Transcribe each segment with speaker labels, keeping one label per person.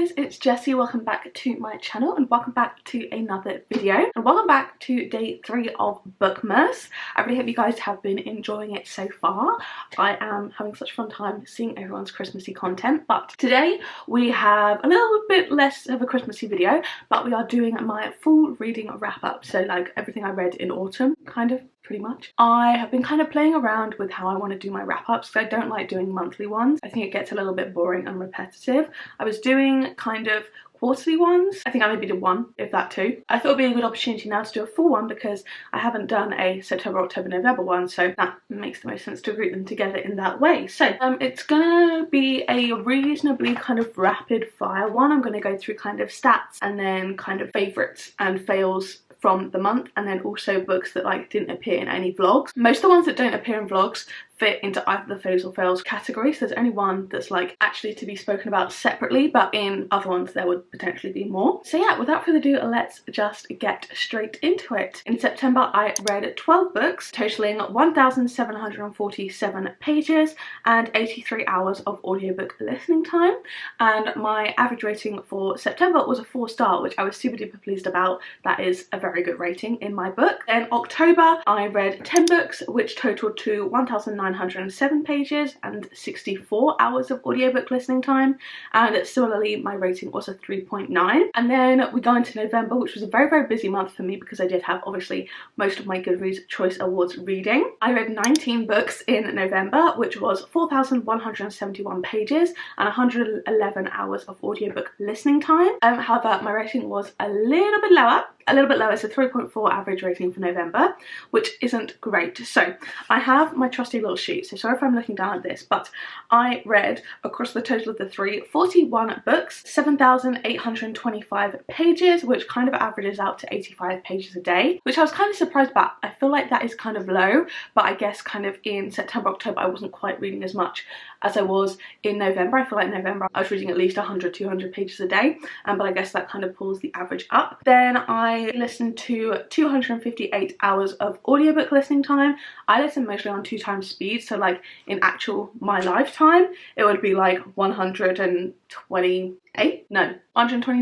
Speaker 1: guys, it's Jessie. Welcome back to my channel and welcome back to another video and welcome back to day 3 of bookmas. I really hope you guys have been enjoying it so far. I am having such a fun time seeing everyone's Christmassy content, but today we have a little bit less of a Christmassy video, but we are doing my full reading wrap up, so like everything I read in autumn, kind of, pretty much. I have been kind of playing around with how I want to do my wrap-ups because I don't like doing monthly ones. I think it gets a little bit boring and repetitive. I was doing kind of quarterly ones. I think I maybe did one, if that too. I thought it would be a good opportunity now to do a full one because I haven't done a September, October, November one, so that makes the most sense to group them together in that way. So it's gonna be a reasonably kind of rapid fire one. I'm gonna go through kind of stats and then kind of favourites and fails from the month, and then also books that like didn't appear in any vlogs. Most of the ones that don't appear in vlogs fit into either the faves or fails category, so there's only one that's like actually to be spoken about separately, but in other ones there would potentially be more. So yeah, without further ado, let's just get straight into it. In September I read 12 books totaling 1,747 pages and 83 hours of audiobook listening time, and my average rating for September was a 4-star, which I was super duper pleased about. That is a very good rating in my book. Then October I read 10 books which totaled to 1,907 pages and 64 hours of audiobook listening time, and similarly my rating was a 3.9. And then we go into November, which was a very busy month for me because I did have obviously most of my Goodreads Choice Awards reading. I read 19 books in November, which was 4,171 pages and 111 hours of audiobook listening time. However, my rating was a little bit lower. It's a 3.4 average rating for November, which isn't great. So I have my trusty little sheet, so sorry if I'm looking down at this, but I read across the total of the 41 books, 7,825 pages, which kind of averages out to 85 pages a day, which I was kind of surprised about. I feel like that is kind of low, but I guess kind of in September, October, I wasn't quite reading as much as I was in November. I feel like in November I was reading at least 100-200 pages a day, but I guess that kind of pulls the average up. Then I listened to 258 hours of audiobook listening time. I listen mostly on 2x speed, so like in actual my lifetime it would be like 129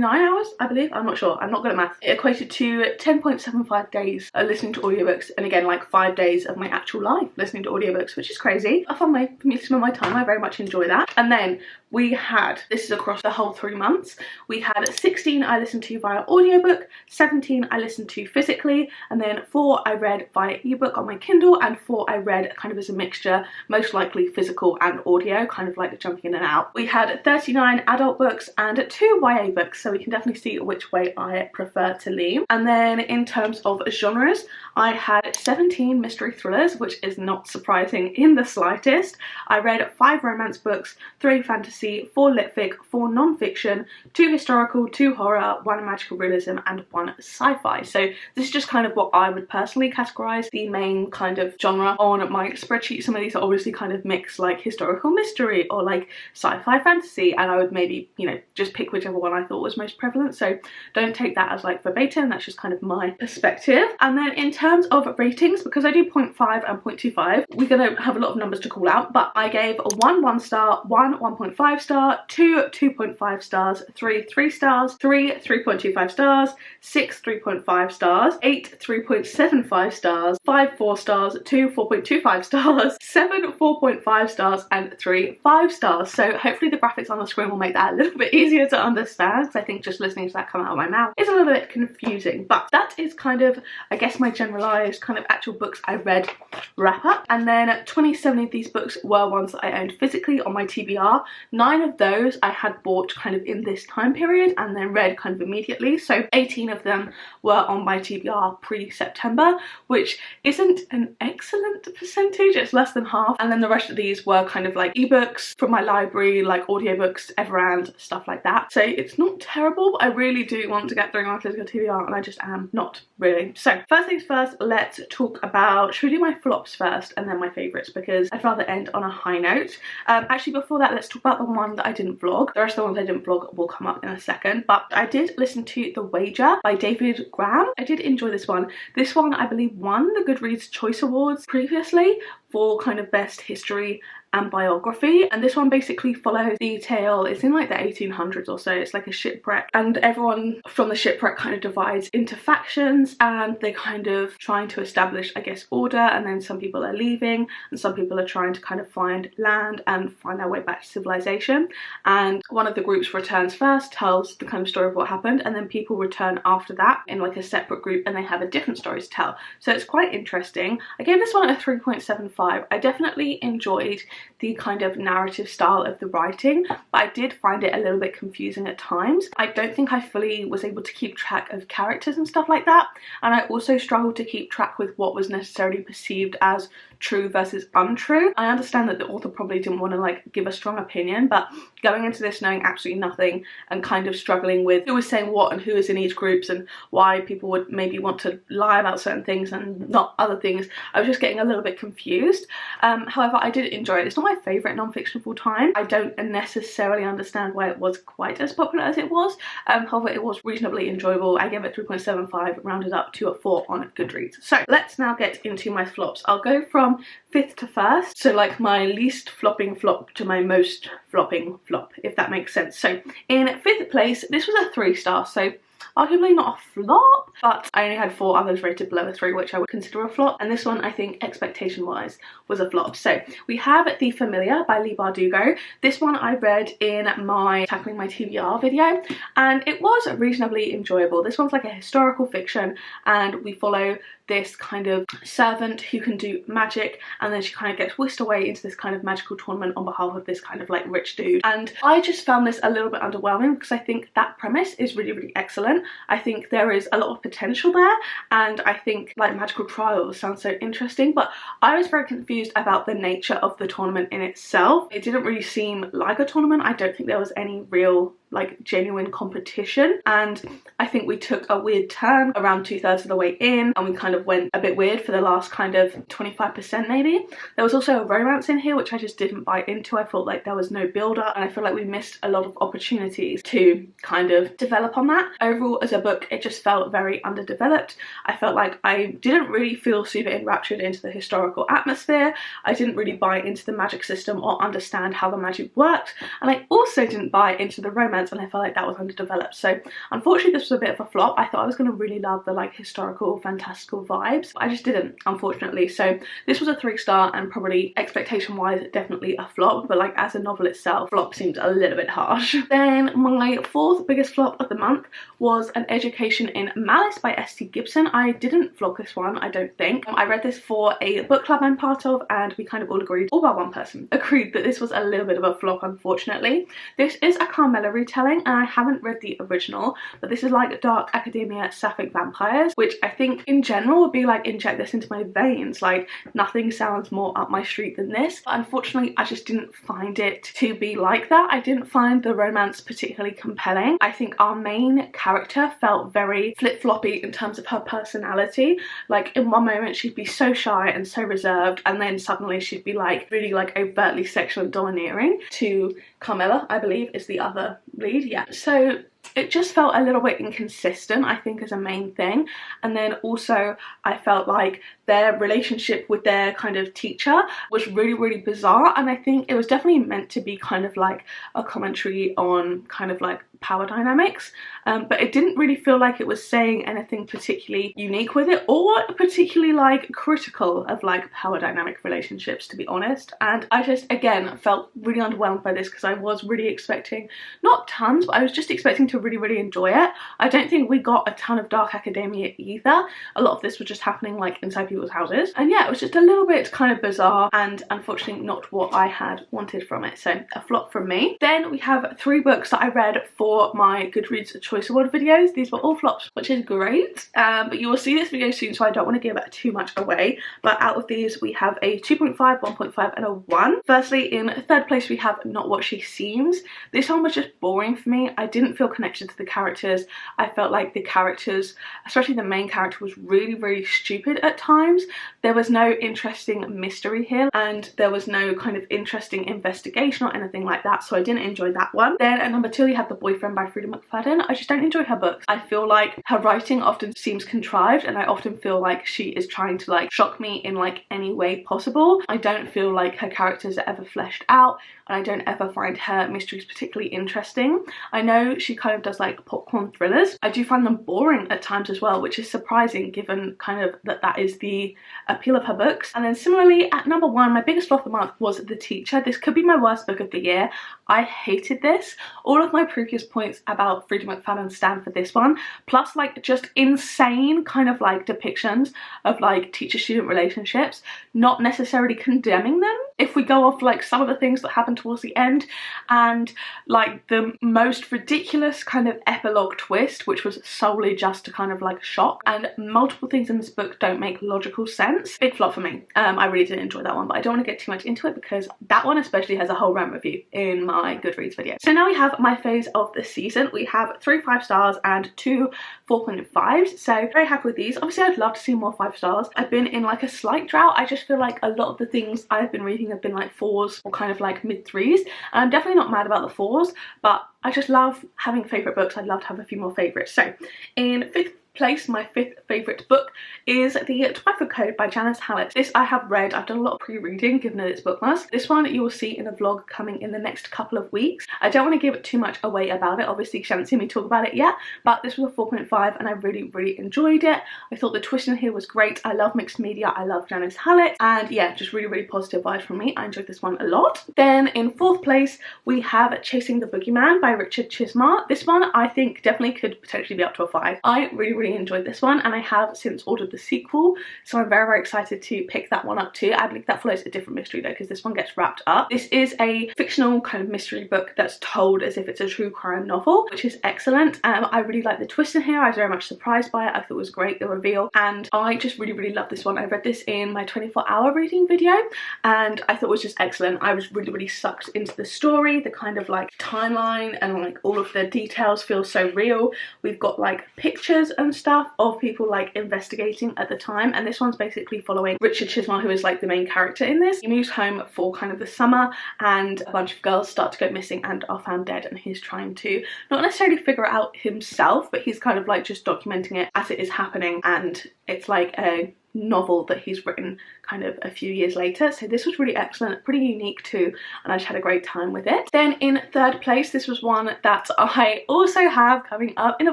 Speaker 1: hours, I believe. I'm not sure, I'm not good at math. It equated to 10.75 days listening to audiobooks, and again like 5 days of my actual life listening to audiobooks, which is crazy. A fun way for me to spend my time. I very much enjoy that. And then we had, this is across the whole 3 months, we had 16 I listened to via audiobook, 17 I listened to physically, and then 4 I read via ebook on my Kindle, and 4 I read kind of as a mixture, most likely physical and audio, kind of like the jumping in and out. We had 39 adult books and 2 YA books, so we can definitely see which way I prefer to lean. And then in terms of genres, I had 17 mystery thrillers, which is not surprising in the slightest. I read 5 romance books, 3 fantasy, 4 lit fic, 4 non-fiction, 2 historical, 2 horror, 1 magical realism and 1 sci-fi. So this is just kind of what I would personally categorize the main kind of genre on my spreadsheet. Some of these are obviously kind of mixed, like historical mystery or like sci-fi fantasy, and I would maybe, you know, just pick whichever one I thought was most prevalent, so don't take that as like verbatim. That's just kind of my perspective. And then in terms of ratings, because I do 0.5 and 0.25, we're gonna have a lot of numbers to call out, but I gave 1 1-star, 1 1.5 star, 2 2.5 stars, 3 3 stars, 3 3.25 stars, 6 3.5 stars, 8 3.75 stars, 5 4 stars, 2 4.25 stars, 7 4.5 stars and 3 5 stars. So hopefully the graphics on the screen will make that a little bit easier to understand, because I think just listening to that come out of my mouth is a little bit confusing. But that is kind of, I guess, my generalized kind of actual books I read wrap up. And then 27 of these books were ones that I owned physically on my TBR. 9 of those I had bought kind of in this time period and then read kind of immediately, so 18 of them were on my TBR pre-September, which isn't an excellent percentage, it's less than half. And then the rest of these were kind of like ebooks from my library, like audiobooks, Everand, stuff like that. So it's not terrible, but I really do want to get through my physical TBR and I just am not really. So first things first, let's talk about, should we do my flops first and then my favourites, because I'd rather end on a high note. Actually before that, let's talk about the one that I didn't vlog. The rest of the ones I didn't vlog will come up in a second, but I did listen to The Wager by David Graham. I did enjoy this one. This one I believe won the Goodreads Choice Awards previously for kind of best history and biography. And this one basically follows the tale. It's in like the 1800s or so. It's like a shipwreck, and everyone from the shipwreck kind of divides into factions, and they're kind of trying to establish, I guess, order. And then some people are leaving and some people are trying to kind of find land and find their way back to civilization. And one of the groups returns first, tells the kind of story of what happened, and then people return after that in like a separate group and they have a different story to tell. So it's quite interesting. I gave this one a 3.75. I definitely enjoyed the kind of narrative style of the writing, but I did find it a little bit confusing at times. I don't think I fully was able to keep track of characters and stuff like that, and I also struggled to keep track with what was necessarily perceived as true versus untrue. I understand that the author probably didn't want to like give a strong opinion, but going into this knowing absolutely nothing and kind of struggling with who was saying what and who is in each groups and why people would maybe want to lie about certain things and not other things, I was just getting a little bit confused. However, I did enjoy it. It's not my favourite non-fiction of all time. I don't necessarily understand why it was quite as popular as it was. However, it was reasonably enjoyable. I gave it 3.75, rounded up to a 4 on Goodreads. So let's now get into my flops. I'll go from 5th to 1st, so like my least flopping flop to my most flopping flop, if that makes sense. So in 5th place, this was a 3-star, so arguably not a flop, but I only had 4 others rated below a 3, which I would consider a flop, and this one I think expectation wise was a flop. So we have The Familiar by Leigh Bardugo. This one I read in my Tackling My TBR video, and it was reasonably enjoyable. This one's like a historical fiction, and we follow this kind of servant who can do magic, and then she kind of gets whisked away into this kind of magical tournament on behalf of this kind of like rich dude. And I just found this a little bit underwhelming because I think that premise is really excellent. I think there is a lot of potential there, and I think like magical trials sounds so interesting, but I was very confused about the nature of the tournament in itself. It didn't really seem like a tournament. I don't think there was any real like genuine competition, and I think we took a weird turn around 2/3 of the way in, and we kind of went a bit weird for the last kind of 25% maybe. There was also a romance in here which I just didn't buy into. I felt like there was no build up, and I feel like we missed a lot of opportunities to kind of develop on that. Overall as a book, it just felt very underdeveloped. I felt like I didn't really feel super enraptured into the historical atmosphere. I didn't really buy into the magic system or understand how the magic worked, and I also didn't buy into the romance, and I felt like that was underdeveloped. So unfortunately this was a bit of a flop. I thought I was going to really love the like historical fantastical vibes, but I just didn't, unfortunately. So this was a 3-star, and probably expectation wise definitely a flop, but like as a novel itself, flop seems a little bit harsh. Then my 4th biggest flop of the month was An Education in Malice by S.T. Gibson. I didn't vlog this one, I don't think. I read this for a book club I'm part of, and we kind of all agreed, all but one person agreed, that this was a little bit of a flop, unfortunately. This is a Carmilla retelling, and I haven't read the original, but this is like dark academia sapphic vampires, which I think in general would be like inject this into my veins. Like nothing sounds more up my street than this, but unfortunately I just didn't find it to be like that. I didn't find the romance particularly compelling. I think our main character felt very flip-floppy in terms of her personality. Like in one moment she'd be so shy and so reserved, and then suddenly she'd be like really like overtly sexual and domineering. To Carmilla, I believe, is the other lead, yeah. So it just felt a little bit inconsistent, I think, as a main thing. And then also I felt like their relationship with their kind of teacher was really bizarre, and I think it was definitely meant to be kind of like a commentary on kind of like power dynamics, but it didn't really feel like it was saying anything particularly unique with it, or particularly like critical of like power dynamic relationships, to be honest. And I just again felt really underwhelmed by this because I was really expecting not tons, but I was just expecting to really enjoy it. I don't think we got a ton of dark academia either. A lot of this was just happening like inside people's houses, and yeah, it was just a little bit kind of bizarre and unfortunately not what I had wanted from it. So a flop from me. Then we have 3 books that I read for my Goodreads Choice Award videos. These were all flops, which is great, but you will see this video soon, so I don't want to give it too much away. But out of these we have a 2.5, 1.5 and a 1. Firstly, in 3rd place we have Not What She Seems. This one was just boring for me. I didn't feel connected connection to the characters. I felt like the characters, especially the main character, was really stupid at times. There was no interesting mystery here, and there was no kind of interesting investigation or anything like that, so I didn't enjoy that one. Then at number 2 you have The Boyfriend by Freida McFadden. I just don't enjoy her books. I feel like her writing often seems contrived, and I often feel like she is trying to like shock me in like any way possible. I don't feel like her characters are ever fleshed out, and I don't ever find her mysteries particularly interesting. I know she kind of does like popcorn thrillers. I do find them boring at times as well, which is surprising given kind of that is the appeal of her books. And then similarly at number 1, my biggest flaw of the month was The Teacher. This could be my worst book of the year. I hated this. All of my previous points about Freida McFadden stand for this one, plus like just insane kind of like depictions of like teacher-student relationships, not necessarily condemning them. If we go off like some of the things that happen towards the end, and like the most ridiculous kind of epilogue twist, which was solely just to kind of like shock, and multiple things in this book don't make logical sense. Big flop for me. I really didn't enjoy that one, but I don't want to get too much into it because that one especially has a whole rant review in my Goodreads video. So now we have my faves of the season. We have 3 5 stars and 2 4.5s, so very happy with these. Obviously I'd love to see more 5 stars. I've been in like a slight drought. I just feel like a lot of the things I've been reading have been like 4s or kind of like mid 3s, and I'm definitely not mad about the 4s, but I just love having favourite books. I'd love to have a few more favourites. So in 5th place, my 5th favourite book is The Twyford Code by Janice Hallett. This I have read. I've done a lot of pre-reading given that it's bookmas. This one you will see in a vlog coming in the next couple of weeks. I don't want to give it too much away about it. Obviously you haven't seen me talk about it yet, but this was a 4.5 and I really enjoyed it. I thought the twist in here was great. I love mixed media. I love Janice Hallett, and yeah, just really positive vibes from me. I enjoyed this one a lot. Then in 4th place we have Chasing the Boogeyman by Richard Chismar. This one I think definitely could potentially be up to a 5. I really enjoyed this one, and I have since ordered the sequel, so I'm very excited to pick that one up too. I believe that follows a different mystery though, because this one gets wrapped up. This is a fictional kind of mystery book that's told as if it's a true crime novel, which is excellent. I really like the twist in here. I was very much surprised by it. I thought it was great, the reveal, and I just really love this one. I read this in my 24-hour reading video and I thought it was just excellent. I was really sucked into the story. The kind of like timeline and like all of the details feel so real. We've got like pictures and stuff of people like investigating at the time, and this one's basically following Richard Chismar, who is like the main character in this. He moves home for kind of the summer, and a bunch of girls start to go missing and are found dead, and he's trying to not necessarily figure it out himself, but he's kind of like just documenting it as it is happening, and it's like a novel that he's written kind of a few years later. So this was really excellent, pretty unique too, and I just had a great time with it. Then in 3rd place, this was one that I also have coming up in a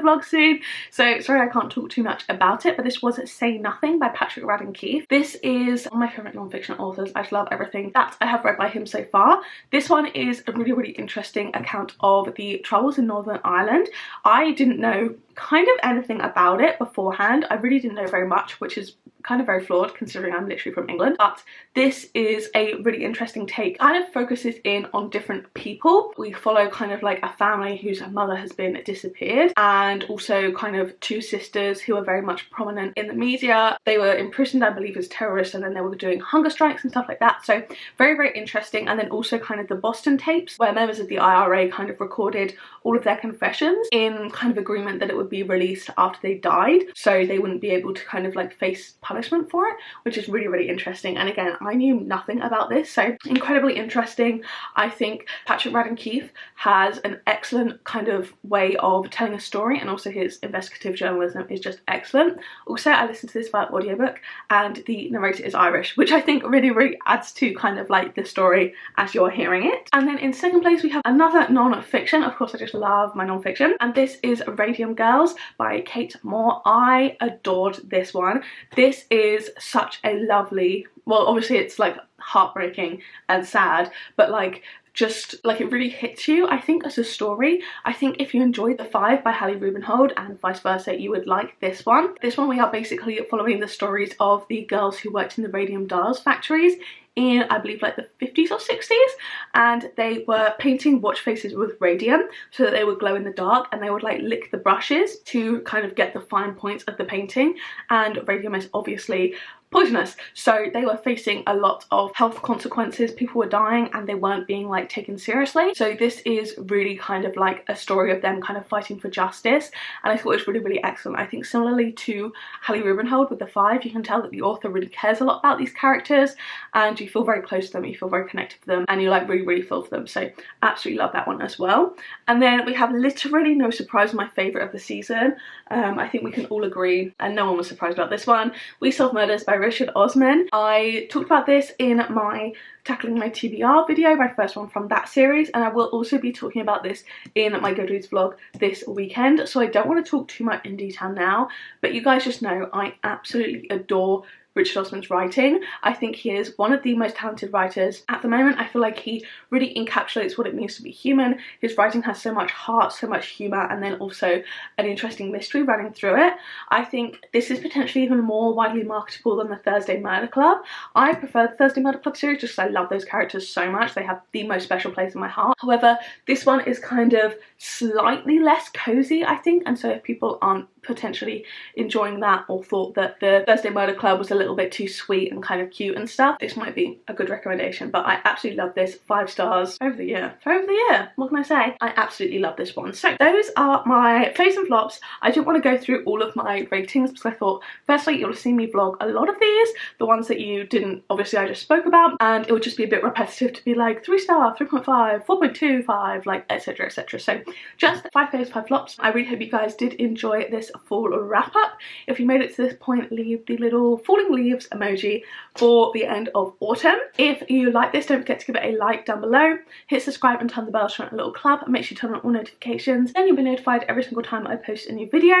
Speaker 1: vlog soon, so sorry I can't talk too much about it, but this was Say Nothing by Patrick Radden Keefe. This is one of my favourite non-fiction authors. I just love everything that I have read by him so far. This one is a really interesting account of the troubles in Northern Ireland. I didn't know kind of anything about it beforehand. I really didn't know very much, which is kind of very flawed considering I'm literally from England, but this is a really interesting take. Kind of focuses in on different people. We follow kind of like a family whose mother has been disappeared, and also kind of 2 sisters who are very much prominent in the media. They were imprisoned, I believe, as terrorists, and then they were doing hunger strikes and stuff like that. So very interesting. And then also kind of the Boston tapes, where members of the IRA kind of recorded all of their confessions in kind of agreement that it would be released after they died, so they wouldn't be able to kind of like face punishment for it, which is really interesting. And again, I knew nothing about this, so incredibly interesting. I think Patrick Radden Keefe has an excellent kind of way of telling a story, and also his investigative journalism is just excellent. Also, I listened to this via audiobook, and the narrator is Irish, which I think really adds to kind of like the story as you're hearing it. And then in 2nd place we have another non-fiction. Of course I just love my non-fiction, and this is Radium Girls by Kate Moore. I adored this one. This is such a lovely, well obviously it's like heartbreaking and sad, but like just like it really hits you. I think as a story, I think if you enjoyed The Five by Hallie Rubenhold and vice versa, you would like this one. This one we are basically following the stories of the girls who worked in the radium dials factories in, I believe, like the 50s or 60s, and they were painting watch faces with radium so that they would glow in the dark, and they would like lick the brushes to kind of get the fine points of the painting. And radium is obviously poisonous. So they were facing a lot of health consequences. People were dying and they weren't being like taken seriously. So this is really kind of like a story of them kind of fighting for justice, and I thought it was really, really excellent. I think similarly to Hallie Rubenhold with the Five, you can tell that the author really cares a lot about these characters and you feel very close to them, you feel very connected to them, and you like really, really feel for them. So absolutely love that one as well. And then we have literally no surprise, my favourite of the season. I think we can all agree, and no one was surprised about this one, We Solve Murders by Richard Osman. I talked about this in my Tackling My TBR video, my first one from that series, and I will also be talking about this in my Goodreads vlog this weekend, so I don't want to talk too much in detail now, but you guys just know I absolutely adore Richard Osman's writing. I think he is one of the most talented writers at the moment. I feel like he really encapsulates what it means to be human. His writing has so much heart, so much humour, and then also an interesting mystery running through it. I think this is potentially even more widely marketable than the Thursday Murder Club. I prefer the Thursday Murder Club series just because I love those characters so much. They have the most special place in my heart. However, this one is kind of slightly less cozy, I think, and so if people aren't potentially enjoying that or thought that the Thursday Murder Club was a little bit too sweet and kind of cute and stuff, this might be a good recommendation. But I absolutely love this. 5 stars over the year. Over the year, what can I say? I absolutely love this one. So those are my faves and flops. I didn't want to go through all of my ratings because I thought firstly you'll have seen me vlog a lot of these, the ones that you didn't obviously I just spoke about, and it would just be a bit repetitive to be like 3 star, 3.5, 4.25, like etc, etc. So just 5 faves, 5 flops. I really hope you guys did enjoy this full wrap up. If you made it to this point, leave the little falling leaves emoji for the end of autumn. If you like this, don't forget to give it a like down below, hit subscribe and turn the bell to join a little club, and make sure you turn on all notifications, then you'll be notified every single time I post a new video.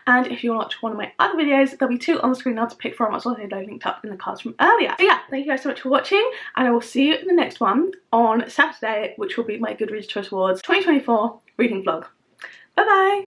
Speaker 1: And if you want to watch one of my other videos, there'll be 2 on the screen now to pick from, as well as they're linked up in the cards from earlier. So yeah, thank you guys so much for watching, and I will see you in the next one on Saturday, which will be my Goodreads Choice Awards 2024 reading vlog. Bye bye!